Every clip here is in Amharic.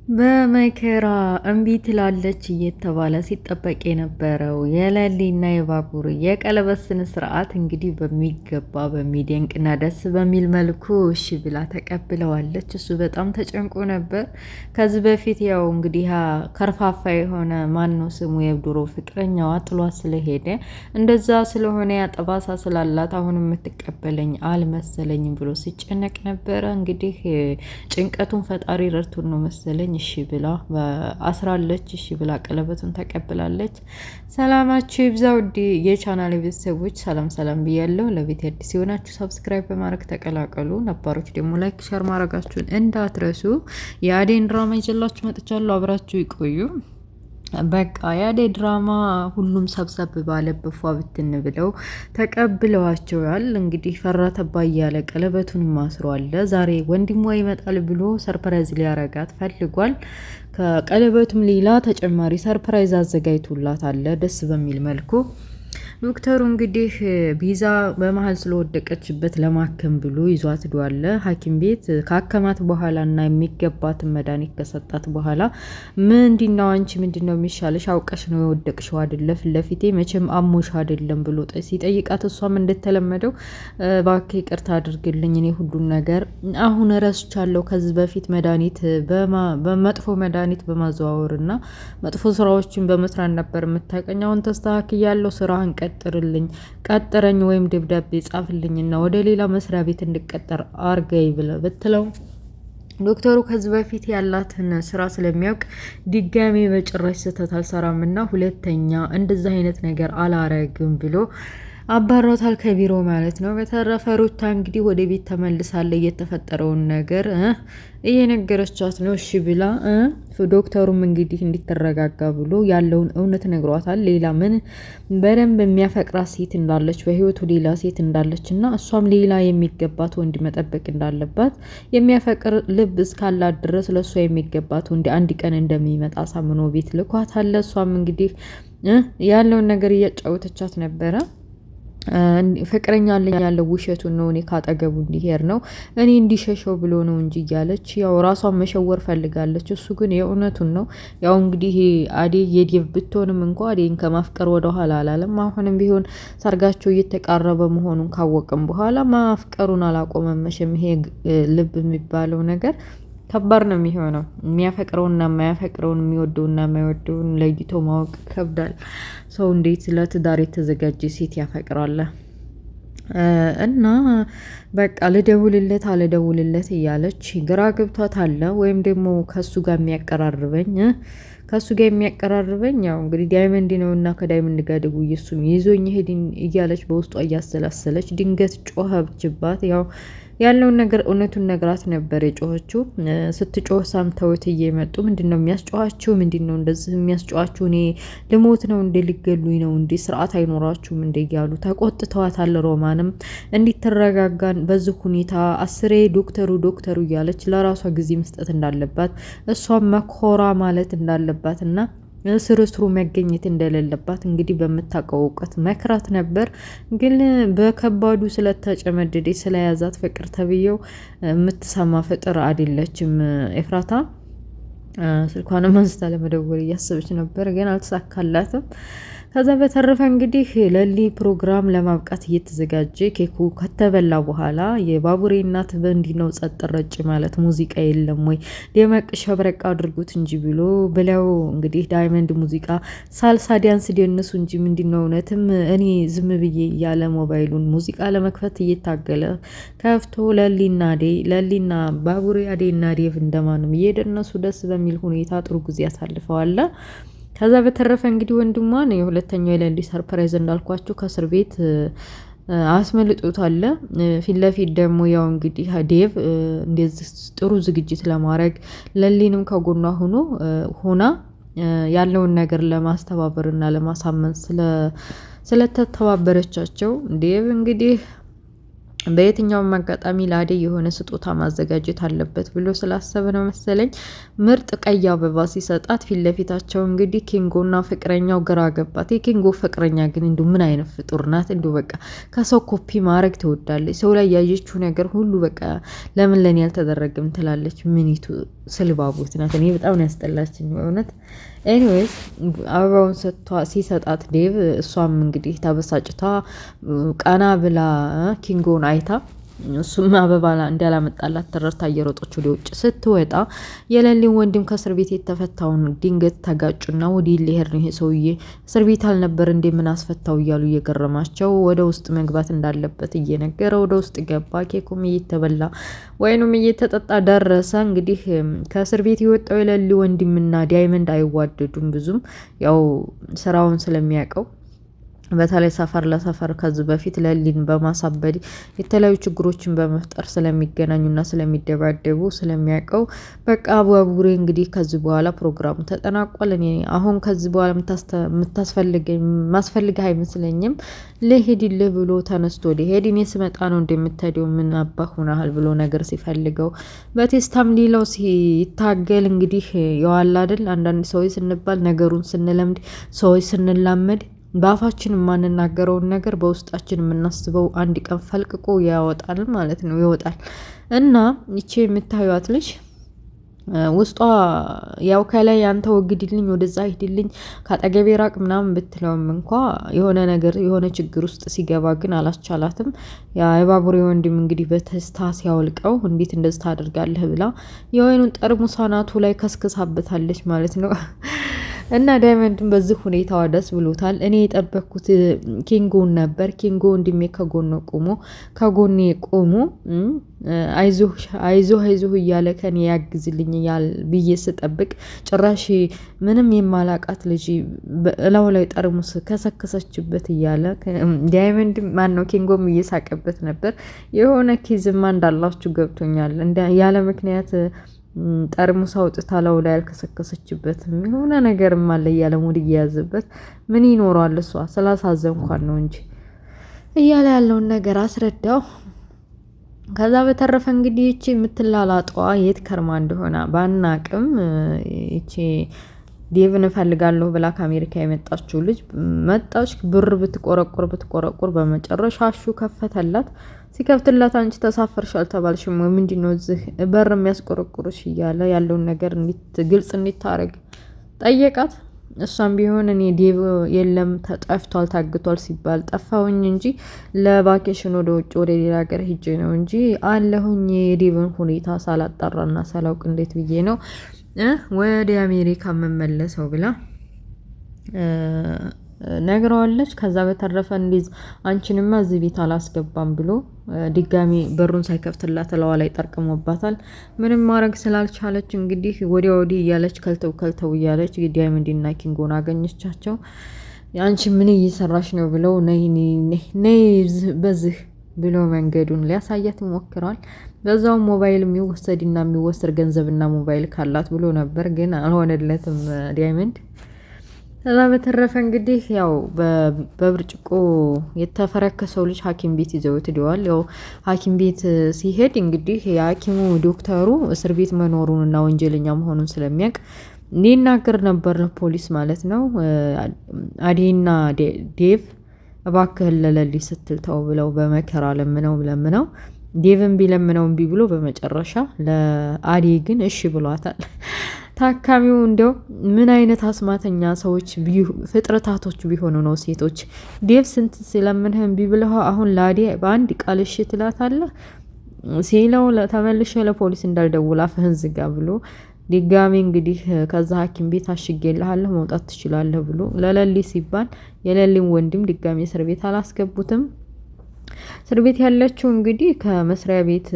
በመከራ እምቢ ትላለች እየተባለ ሲጠበቅ የነበረው የለሊና የባቡር የቀለበት ስነ ስርዓት እንግዲህ በሚገባ በሚደንቅና ደስ በሚል መልኩ እሺ ብላ ተቀብለዋለች። እሱ በጣም ተጨንቆ ነበር። ከዚህ በፊት ያው እንግዲህ ከርፋፋ የሆነ ማን ነው ስሙ የድሮ ፍቅረኛዋ ጥሏት ስለሄደ እንደዛ ስለሆነ ያጠባሳ ስላላት አሁን የምትቀበለኝ አልመሰለኝም ብሎ ሲጨነቅ ነበረ። እንግዲህ ጭንቀቱን ፈጣሪ ረድቶን ነው መሰለኝ እሺ ብላ አስራለች። እሺ ብላ ቀለበቱን ተቀብላለች። ሰላማችሁ ይብዛ ውድ የቻናል ቤተሰቦች፣ ሰላም ሰላም ብያለሁ። ለቤት አዲስ የሆናችሁ ሰብስክራይብ በማድረግ ተቀላቀሉ፣ ነባሮች ደግሞ ላይክ ሸር ማድረጋችሁን እንዳትረሱ። የአደይን ድራማ ይዤላችሁ መጥቻለሁ። አብራችሁ ይቆዩ። በቃ የአደይ ድራማ ሁሉም ሰብሰብ ባለ በፏ ብትን ብለው ተቀብለዋቸዋል። እንግዲህ ፈራ ተባ እያለ ቀለበቱን ማስሯል። ዛሬ ወንድሟ ይመጣል ብሎ ሰርፕራይዝ ሊያረጋት ፈልጓል። ከቀለበቱም ሌላ ተጨማሪ ሰርፕራይዝ አዘጋጅቶላታል ደስ በሚል መልኩ። ዶክተሩ እንግዲህ ቢዛ በመሀል ስለወደቀችበት ለማከም ብሎ ይዟት ሄዷል ሐኪም ቤት። ካከማት በኋላ እና የሚገባትን መድኃኒት ከሰጣት በኋላ ምንድነው አንቺ ምንድነው የሚሻለሽ? አውቀሽ ነው የወደቅሽው አይደለ? ፊት ለፊቴ መቼም አሞሽ አይደለም ብሎ ሲጠይቃት እሷም እንደተለመደው እባክህ ይቅርታ አድርግልኝ፣ እኔ ሁሉን ነገር አሁን ረስቻለሁ። ከዚህ በፊት መድኃኒት በመጥፎ መድኃኒት በማዘዋወርና መጥፎ ስራዎችን በመስራት ነበር የምታውቀኝ። አሁን ተስተካክያለሁ፣ ስራህን ቀጥረኝ ወይም ደብዳቤ ጻፍልኝና ወደ ሌላ መስሪያ ቤት እንድቀጠር አርገይ ብትለው ዶክተሩ ከዚህ በፊት ያላትን ስራ ስለሚያውቅ ድጋሜ በጭራሽ ስህተት አልሰራም እና ሁለተኛ እንደዛ አይነት ነገር አላረግም ብሎ አባሯታል ከቢሮ ማለት ነው። በተረፈ ሩታ እንግዲህ ወደ ቤት ተመልሳለ። የተፈጠረውን ነገር እየነገረቻት ነው። እሺ ብላ ዶክተሩም እንግዲህ እንዲተረጋጋ ብሎ ያለውን እውነት ነግሯታል። ሌላ ምን በደንብ የሚያፈቅራት ሴት እንዳለች በህይወቱ ሌላ ሴት እንዳለች እና እሷም ሌላ የሚገባት ወንድ መጠበቅ እንዳለባት የሚያፈቅር ልብ እስካላት ድረስ ለእሷ የሚገባት ወንድ አንድ ቀን እንደሚመጣ ሳምኖ ቤት ልኳታል። እሷም እንግዲህ ያለውን ነገር እያጫወተቻት ነበረ። ፍቅረኛ አለኝ ያለው ውሸቱን ነው፣ እኔ ካጠገቡ እንዲሄድ ነው፣ እኔ እንዲሸሸው ብሎ ነው እንጂ እያለች ያው ራሷን መሸወር ፈልጋለች። እሱ ግን የእውነቱን ነው። ያው እንግዲህ አደይ የዴቭ ብትሆንም እንኳ አደይን ከማፍቀር ወደ ኋላ አላለም። አሁንም ቢሆን ሰርጋቸው እየተቃረበ መሆኑን ካወቅም በኋላ ማፍቀሩን አላቆመም። መቼም ይሄ ልብ የሚባለው ነገር ከባድ ነው የሚሆነው። የሚያፈቅረውና የማያፈቅረውን የሚወደውና የማይወደውን ለይቶ ማወቅ ይከብዳል። ሰው እንዴት ለትዳር የተዘጋጀ ሴት ያፈቅራል? እና በቃ ልደውልለት አልደውልለት እያለች ግራ ገብቷታል። ወይም ደግሞ ከሱ ጋር የሚያቀራርበኝ ያው እንግዲህ ዳይመንድ ነው እና ከዳይመንድ ጋር ደውዬ እሱም ይዞኝ ሄድ እያለች በውስጧ እያሰላሰለች ድንገት ጮኸችባት። ያው ያለውን ነገር እውነቱን ነግራት ነበር የጮኸችው። ስትጮህ ሰምተውት እየመጡ ምንድነው የሚያስጮኋችሁ? ምንድነው እንደዚህ የሚያስጮኋችሁ? እኔ ልሞት ነው እንዴ? ሊገሉኝ ነው እንዴ? ስርዓት አይኖራችሁም እንዴ? እያሉ ተቆጥተዋታል። ሮማንም እንዲትረጋጋን በዚህ ሁኔታ አስሬ ዶክተሩ እያለች ለራሷ ጊዜ መስጠት እንዳለባት እሷም መኮራ ማለት እንዳለባት እና ስርስሩ መገኘት እንደሌለባት እንግዲህ በምታውቀው እውቀት መክራት ነበር። ግን በከባዱ ስለተጨመደደ ስለያዛት ፍቅር ተብዬው የምትሰማ ፍጥር አይደለችም። ኤፍራታ ስልኳንም አንስታ ለመደወል እያሰበች ነበር፣ ግን አልተሳካላትም። ከዛ በተረፈ እንግዲህ ለሊ ፕሮግራም ለማብቃት እየተዘጋጀ ኬኩ ከተበላ በኋላ የባቡሬ እናት በእንዲህ ነው ጸጥ ረጭ ማለት ሙዚቃ የለም ወይ ደመቅ ሸብረቅ አድርጉት እንጂ ብለው እንግዲህ ዳይመንድ ሙዚቃ ሳልሳ ዳንስ ደንሱ እንጂ ምንድነው እውነትም እኔ ዝም ብዬ ያለ ሞባይሉን ሙዚቃ ለመክፈት እየታገለ ከፍቶ ለሊና ባቡሬ አደይና ዴቭ እንደማንም እየደነሱ ደስ በሚል ሁኔታ ጥሩ ጊዜ ያሳልፈዋል። ከዛ በተረፈ እንግዲህ ወንድሟን የሁለተኛው የለሊ ሰርፕራይዝ እንዳልኳችሁ ከእስር ቤት አስመልጦታል። ፊት ለፊት ደግሞ ያው እንግዲህ ዴቭ እንደዚህ ጥሩ ዝግጅት ለማድረግ ለሊንም ከጎኗ ሆና ያለውን ነገር ለማስተባበር እና ለማሳመን ስለተተባበረቻቸው ዴቭ እንግዲህ በየትኛውም አጋጣሚ ለአደይ የሆነ ስጦታ ማዘጋጀት አለበት ብሎ ስላሰበ ነው መሰለኝ ምርጥ ቀይ አበባ ሲሰጣት ፊት ለፊታቸው እንግዲህ ኪንጎና ፍቅረኛው ግራ ገባት። የኪንጎ ፍቅረኛ ግን እንዲሁ ምን አይነት ፍጡር ናት? እንዲሁ በቃ ከሰው ኮፒ ማድረግ ትወዳለች። ሰው ላይ ያየችው ነገር ሁሉ በቃ ለምን ለኔ ያልተደረገም ትላለች። ምኒቱ ስልባቡት ናት። እኔ በጣም ነው ያስጠላችኝ በእውነት። ኤኒዌይስ አበባውን ሲሰጣት ዴቭ እሷም እንግዲህ ተበሳጭታ ቀና ብላ ኪንጎን አይታ እሱም አበባ እንዳላመጣላት ተረድታ እየሮጠች ወደ ውጭ ስትወጣ የሌሊን ወንድም ከእስር ቤት የተፈታውን ድንገት ተጋጩና ወዲህ ሊሄድ ነው ይሄ ሰውዬ እስር ቤት አልነበር እንዴ ምን አስፈታው እያሉ እየገረማቸው ወደ ውስጥ መግባት እንዳለበት እየነገረ ወደ ውስጥ ገባ። ኬኩም እየተበላ ወይኑም እየተጠጣ ደረሰ። እንግዲህ ከእስር ቤት የወጣው የሌሊ ወንድምና ዳይመንድ አይዋደዱም ብዙም ያው ስራውን ስለሚያውቀው በተለይ ሰፈር ለሰፈር ከዚህ በፊት ሌሊን በማሳበድ የተለያዩ ችግሮችን በመፍጠር ስለሚገናኙና ስለሚደባደቡ ስለሚያውቀው በቃ አቡሬ እንግዲህ ከዚህ በኋላ ፕሮግራሙ ተጠናቋል። እኔ አሁን ከዚህ በኋላ ማስፈልግህ አይመስለኝም ልሄድልህ ብሎ ተነስቶ ሊሄድ እኔ ስመጣ ነው እንደምትሄደው ምን አባህ ሆነሃል ብሎ ነገር ሲፈልገው በቴስታም ሊለው ሲታገል እንግዲህ የዋላ አይደል አንዳንድ ሰዎች ስንባል ነገሩን ስንለምድ ሰዎች ስንላመድ በአፋችን የማንናገረውን ነገር በውስጣችን የምናስበው አንድ ቀን ፈልቅቆ ያወጣል ማለት ነው ይወጣል። እና ይቺ የምታዩት ልጅ ውስጧ ያው ከላይ አንተ ወግድልኝ ወደዛ ሂድልኝ ካጠገቤ ራቅ ምናምን ብትለውም እንኳ የሆነ ነገር የሆነ ችግር ውስጥ ሲገባ ግን አላስቻላትም። የባቡሬ ወንድም እንግዲህ በተስታ ሲያወልቀው እንዴት እንደዚህ ታደርጋለህ ብላ የወይኑን ጠርሙስ አናቱ ላይ ከስክሳበታለች ማለት ነው። እና ዳይመንድን በዚህ ሁኔታዋ ደስ ብሎታል። እኔ የጠበቅኩት ኪንጎን ነበር። ኪንጎ ወንድሜ ከጎኔ ቆሞ አይዞህ እያለ ከኔ ያግዝልኝ ብዬ ስጠብቅ ጭራሽ ምንም የማላቃት ልጅ እላው ላይ ጠርሙስ ከሰከሰችበት እያለ ዳይመንድ ማነው ኪንጎም እየሳቀበት ነበር። የሆነ ኪዝማ እንዳላችሁ ገብቶኛል። ያለ ምክንያት ጠርሙስ አውጥታ ላው ላይ ያልከሰከሰችበትም የሆነ ነገርም አለ እያለ ሙድ እየያዘበት ምን ይኖረዋል እሷ ስላሳዘንኳን ነው እንጂ እያለ ያለውን ነገር አስረዳው። ከዛ በተረፈ እንግዲህ እቺ የምትላላጧ የት ከርማ እንደሆነ ባናቅም እቺ ዴቭን እፈልጋለሁ ብላ ከአሜሪካ የመጣችው ልጅ መጣች። ብር ብትቆረቁር በመጨረሻ አሹ ከፈተላት። ሲከፍትላት አንቺ ተሳፈርሽ አልተባልሽም ወይ ምንድነው እዚህ በር የሚያስቆረቁርሽ እያለ ያለውን ነገር ግልጽ እንዲታረግ ጠየቃት። እሷም ቢሆን እኔ ዴቭ የለም ተጠፍቷል ታግቷል ሲባል ጠፋሁኝ እንጂ ለቫኬሽን ወደ ውጭ ወደ ሌላ ሀገር ሂጄ ነው እንጂ አለሁኝ የዴቭን ሁኔታ ሳላጣራና ሳላውቅ እንዴት ብዬ ነው ወደ አሜሪካ መመለሰው ብላ ነግረዋለች። ከዛ በተረፈ እንዲዝ አንቺንማ እዚህ ቤት አላስገባም ብሎ ድጋሚ በሩን ሳይከፍትላት ለዋ ላይ ጠርቅሞባታል። ምንም ማድረግ ስላልቻለች እንግዲህ ወዲያ እያለች ከልተው እያለች ዳይመንድና ኪንጎን አገኘቻቸው። አንቺ ምን እየሰራሽ ነው ብለው ነይ በዚህ ብሎ መንገዱን ሊያሳያት ይሞክራል። በዛው ሞባይል የሚወሰድ ገንዘብና ሞባይል ካላት ብሎ ነበር ግን አልሆነለትም ዳይመንድ። ከዛ በተረፈ እንግዲህ ያው በብርጭቆ የተፈረከሰው ልጅ ሐኪም ቤት ይዘውት ሄደዋል። ያው ሐኪም ቤት ሲሄድ እንግዲህ የሐኪሙ ዶክተሩ እስር ቤት መኖሩንና ወንጀለኛ መሆኑን ስለሚያውቅ ሊናገር ነበር ለፖሊስ ማለት ነው። አዴና ዴቭ እባክህ ለሌሊ ስትል ተው ብለው በመከራ ለምነው ዴቭን ቢለምነው እምቢ ብሎ በመጨረሻ ለአዴ ግን እሺ ብሏታል። ታካሚው እንደው ምን አይነት አስማተኛ ሰዎች ፍጥረታቶች ቢሆኑ ነው ሴቶች። ዴቭ ስንት ሲለምንህ እምቢ ብለው አሁን ለአዴ በአንድ ቃል እሺ ትላታለህ ሲለው ተመልሼ ለፖሊስ እንዳልደውል አፍህን ዝጋ ብሎ ድጋሚ እንግዲህ ከዛ ሐኪም ቤት አሽጌልሃለሁ መውጣት ትችላለህ ብሎ ለሌሊ ሲባል የሌሊን ወንድም ድጋሚ እስር ቤት አላስገቡትም። እስር ቤት ያለችው እንግዲህ ከመስሪያ ቤት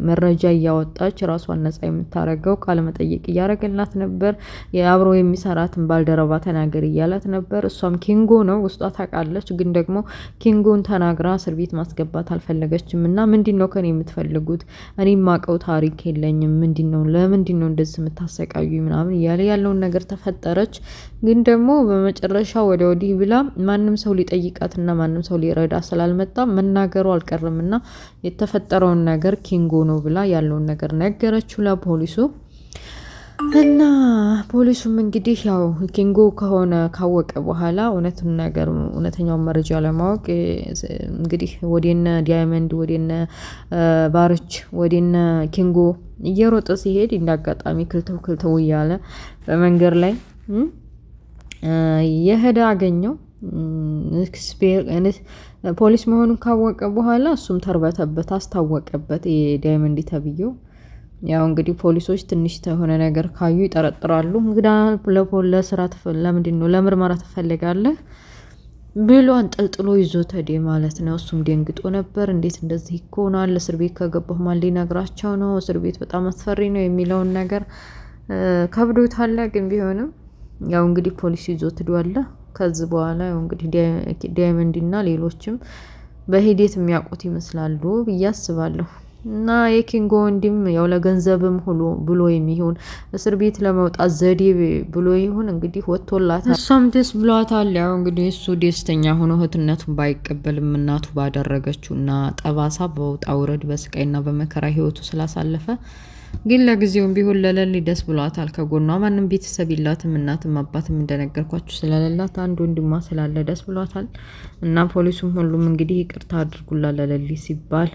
መረጃ እያወጣች ራሷን ነጻ የምታረገው ቃለ መጠይቅ እያረገላት ነበር። የአብሮ የሚሰራትን ባልደረባ ተናገር እያላት ነበር። እሷም ኪንጎ ነው ውስጧ ታውቃለች፣ ግን ደግሞ ኪንጎን ተናግራ እስር ቤት ማስገባት አልፈለገችም። እና ምንድነው ከኔ የምትፈልጉት? እኔ ማቀው ታሪክ የለኝም፣ ለምንድነው እንደዚህ የምታሰቃዩ ምናምን እያለ ያለውን ነገር ተፈጠረች። ግን ደግሞ በመጨረሻ ወዲህ ብላ ማንም ሰው ሊጠይቃትና ማንም ሰው ሊረዳ ስላልመጣ መናገሩ አልቀረምና የተፈጠረውን ነገር ኪንጎ ነው ብላ ያለውን ነገር ነገረችው ለፖሊሱ። እና ፖሊሱም እንግዲህ ያው ኪንጎ ከሆነ ካወቀ በኋላ እውነተኛውን መረጃ ለማወቅ እንግዲህ ወደነ ዳይመንድ ወደነ ባርች ወደነ ኪንጎ እየሮጠ ሲሄድ እንዳጋጣሚ ክልተው እያለ በመንገድ ላይ የሄደ አገኘው። ፖሊስ መሆኑን ካወቀ በኋላ እሱም ተርበተበት አስታወቀበት የዳይመንድ ተብዬው። ያው እንግዲህ ፖሊሶች ትንሽ የሆነ ነገር ካዩ ይጠረጥራሉ። እንግዲህ ለስራ ለምንድን ነው ለምርመራ ትፈልጋለህ ብሎ አንጠልጥሎ ይዞት ሄደ ማለት ነው። እሱም ደንግጦ ነበር። እንዴት እንደዚህ ይሆናል? እስር ቤት ከገባሁ ማን ሊነግራቸው ነው? እስር ቤት በጣም አስፈሪ ነው የሚለውን ነገር ከብዶታል። ግን ቢሆንም ያው እንግዲህ ፖሊስ ይዞት ሄዷል። ከዚህ በኋላ ያው እንግዲህ ዳይመንድ እና ሌሎችም በሂደት የሚያውቁት ይመስላሉ ብዬ አስባለሁ። እና የኪንጎ ወንድም ያው ለገንዘብም ብሎ የሚሆን እስር ቤት ለመውጣት ዘዴ ብሎ ይሁን እንግዲህ ወጥቶላታል። እሷም ደስ ብሏታል። ያው እንግዲህ እሱ ደስተኛ ሆኖ እህትነቱን ባይቀበልም እናቱ ባደረገችው እና ጠባሳ በውጣ ውረድ በስቃይና በመከራ ህይወቱ ስላሳለፈ ግን ለጊዜውም ቢሆን ለለሊ ደስ ብሏታል። ከጎኗ ማንም ቤተሰብ የላትም፣ እናትም አባትም እንደነገርኳችሁ ስለሌላት አንድ ወንድሟ ስላለ ደስ ብሏታል። እና ፖሊሱም ሁሉም እንግዲህ ይቅርታ አድርጉላ ለለሊ ሲባል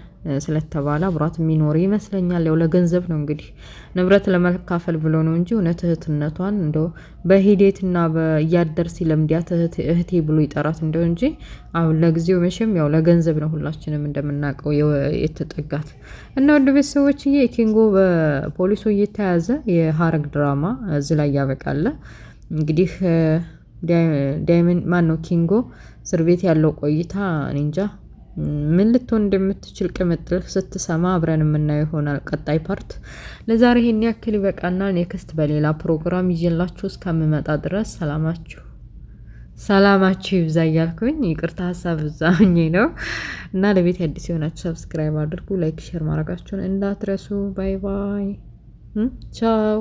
ስለተባለ አብሯት የሚኖር ይመስለኛል። ያው ለገንዘብ ነው እንግዲህ ንብረት ለመካፈል ብሎ ነው እንጂ እውነት እህትነቷን እንደው በሂደትና እያደር ሲለምዲያት እህቴ ብሎ ይጠራት እንደው እንጂ አሁን ለጊዜው መቼም ያው ለገንዘብ ነው ሁላችንም እንደምናውቀው የተጠጋት። እና ወደ ቤተሰቦችዬ ኪንጎ በፖሊሱ እየተያዘ የሀረግ ድራማ እዚህ ላይ ያበቃል። እንግዲህ ዳይመንድ ማን ነው ኪንጎ እስር ቤት ያለው ቆይታ እንጃ ምን ልትሆን እንደምትችል ቅምጥል ስትሰማ አብረን የምናየው ይሆናል ቀጣይ ፓርት። ለዛሬ ይሄን ያክል ይበቃናል። ኔክስት በሌላ ፕሮግራም ይዤላችሁ እስከምመጣ ድረስ ሰላማችሁ ይብዛ እያልኩኝ ይቅርታ ሀሳብ ብዛኝ ነው። እና ለቤት አዲስ የሆናችሁ ሰብስክራይብ አድርጉ፣ ላይክ ሼር ማድረጋችሁን እንዳትረሱ። ባይ ባይ ቻው።